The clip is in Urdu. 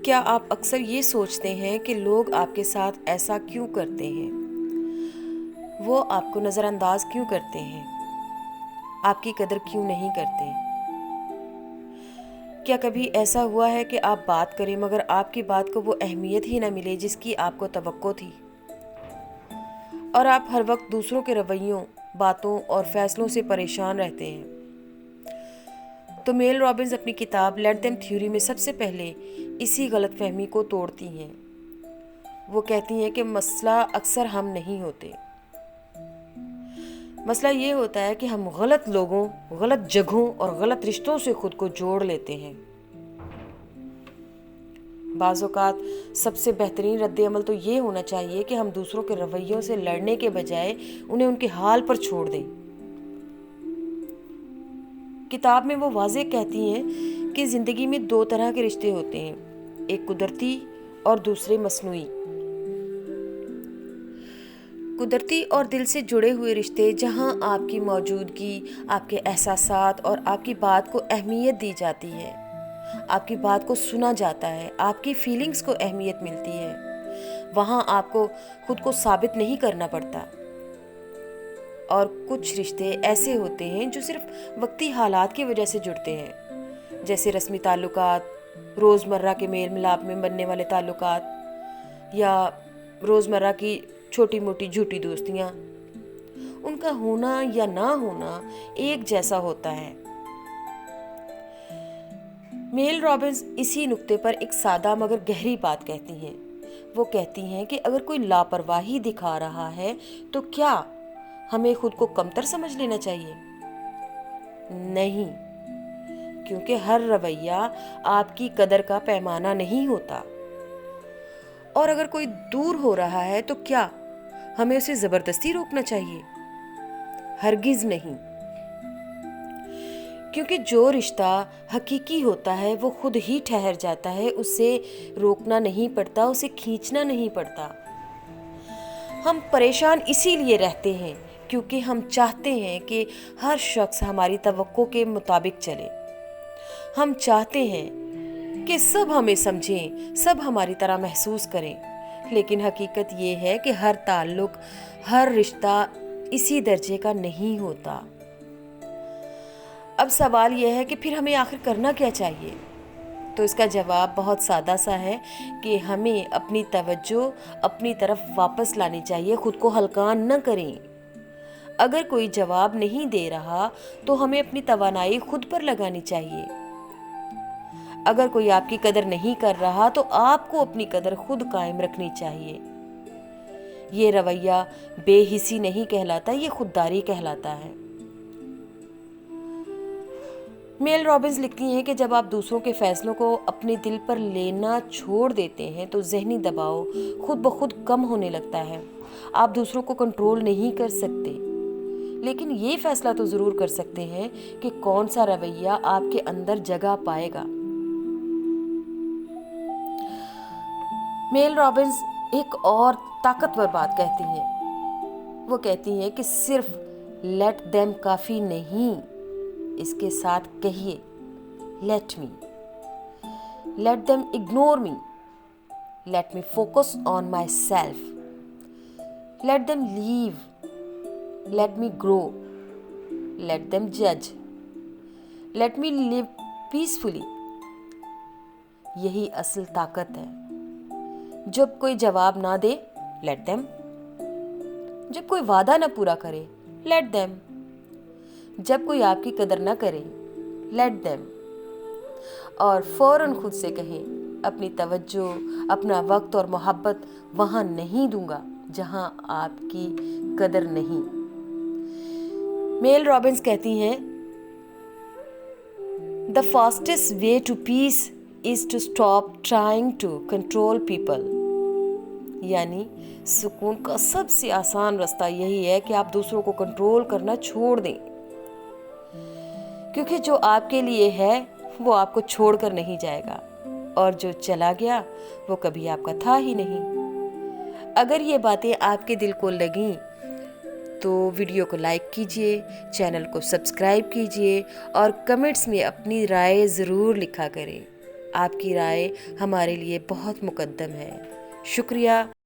کیا آپ اکثر یہ سوچتے ہیں کہ لوگ آپ کے ساتھ ایسا کیوں کرتے ہیں؟ وہ آپ کو نظر انداز کیوں کرتے ہیں؟ آپ کی قدر کیوں نہیں کرتے؟ کیا کبھی ایسا ہوا ہے کہ آپ بات کریں مگر آپ کی بات کو وہ اہمیت ہی نہ ملے جس کی آپ کو توقع تھی، اور آپ ہر وقت دوسروں کے رویوں، باتوں اور فیصلوں سے پریشان رہتے ہیں؟ تو میل رابنز اپنی کتاب لیٹ دیم تھیوری میں سب سے پہلے اسی غلط فہمی کو توڑتی ہیں۔ وہ کہتی ہیں کہ مسئلہ اکثر ہم نہیں ہوتے، مسئلہ یہ ہوتا ہے کہ ہم غلط لوگوں، غلط جگہوں اور غلط رشتوں سے خود کو جوڑ لیتے ہیں۔ بعض اوقات سب سے بہترین رد عمل تو یہ ہونا چاہیے کہ ہم دوسروں کے رویوں سے لڑنے کے بجائے انہیں ان کے حال پر چھوڑ دیں۔ کتاب میں وہ واضح کہتی ہیں کہ زندگی میں دو طرح کے رشتے ہوتے ہیں، ایک قدرتی اور دوسرے مصنوعی۔ قدرتی اور دل سے جڑے ہوئے رشتے جہاں آپ کی موجودگی، آپ کے احساسات اور آپ کی بات کو اہمیت دی جاتی ہے، آپ کی بات کو سنا جاتا ہے، آپ کی فیلنگز کو اہمیت ملتی ہے، وہاں آپ کو خود کو ثابت نہیں کرنا پڑتا۔ اور کچھ رشتے ایسے ہوتے ہیں جو صرف وقتی حالات کی وجہ سے جڑتے ہیں، جیسے رسمی تعلقات، روزمرہ کے میل ملاپ میں بننے والے تعلقات، یا روزمرہ کی چھوٹی موٹی جھوٹی دوستیاں۔ ان کا ہونا یا نہ ہونا ایک جیسا ہوتا ہے۔ میل رابنز اسی نقطے پر ایک سادہ مگر گہری بات کہتی ہیں۔ وہ کہتی ہیں کہ اگر کوئی لاپرواہی دکھا رہا ہے تو کیا ہمیں خود کو کمتر سمجھ لینا چاہیے؟ نہیں، کیونکہ ہر رویہ آپ کی قدر کا پیمانہ نہیں ہوتا۔ اور اگر کوئی دور ہو رہا ہے تو کیا ہمیں اسے زبردستی روکنا چاہیے؟ ہرگز نہیں، کیونکہ جو رشتہ حقیقی ہوتا ہے وہ خود ہی ٹھہر جاتا ہے، اسے روکنا نہیں پڑتا، اسے کھینچنا نہیں پڑتا۔ ہم پریشان اسی لیے رہتے ہیں کیونکہ ہم چاہتے ہیں کہ ہر شخص ہماری توقع کے مطابق چلے۔ ہم چاہتے ہیں کہ سب ہمیں سمجھیں، سب ہماری طرح محسوس کریں، لیکن حقیقت یہ ہے کہ ہر تعلق، ہر رشتہ اسی درجے کا نہیں ہوتا۔ اب سوال یہ ہے کہ پھر ہمیں آخر کرنا کیا چاہیے؟ تو اس کا جواب بہت سادہ سا ہے کہ ہمیں اپنی توجہ اپنی طرف واپس لانی چاہیے، خود کو ہلکان نہ کریں۔ اگر کوئی جواب نہیں دے رہا تو ہمیں اپنی توانائی خود پر لگانی چاہیے۔ اگر کوئی آپ کی قدر نہیں کر رہا تو آپ کو اپنی قدر خود قائم رکھنی چاہیے۔ یہ رویہ بے حسی نہیں کہلاتا، یہ خودداری کہلاتا ہے۔ میل رابنز لکھتی ہیں کہ جب آپ دوسروں کے فیصلوں کو اپنے دل پر لینا چھوڑ دیتے ہیں تو ذہنی دباؤ خود بخود کم ہونے لگتا ہے۔ آپ دوسروں کو کنٹرول نہیں کر سکتے، لیکن یہ فیصلہ تو ضرور کر سکتے ہیں کہ کون سا رویہ آپ کے اندر جگہ پائے گا۔ میل رابنز ایک اور طاقتور بات کہتی ہیں۔ وہ کہتی ہیں کہ صرف لیٹ دیم کافی نہیں، اس کے ساتھ کہیے let me, let them ignore me, let me focus on myself, let them leave, let me grow, let them جج، لیٹ می لیو پیسفلی۔ یہی اصل طاقت ہے۔ جب کوئی جواب نہ دے، لیٹ دیم۔ جب کوئی وعدہ نہ پورا کرے، لیٹ دیم۔ جب کوئی آپ کی قدر نہ کرے، لیٹ دیم۔ اور فوراً خود سے کہیں، اپنی توجہ، اپنا وقت اور محبت وہاں نہیں دوں گا جہاں آپ کی قدر نہیں۔ میل رابنز کہتی ہیں The fastest way to peace is to stop trying to control people۔ یعنی سکون کا سب سے آسان رستہ یہی ہے کہ آپ دوسروں کو کنٹرول کرنا چھوڑ دیں، کیونکہ جو آپ کے لیے ہے وہ آپ کو چھوڑ کر نہیں جائے گا، اور جو چلا گیا وہ کبھی آپ کا تھا ہی نہیں۔ اگر یہ باتیں آپ کے دل کو لگیں تو ویڈیو کو لائک کیجئے، چینل کو سبسکرائب کیجئے اور کمنٹس میں اپنی رائے ضرور لکھا کریں۔ آپ کی رائے ہمارے لیے بہت مقدم ہے۔ شکریہ۔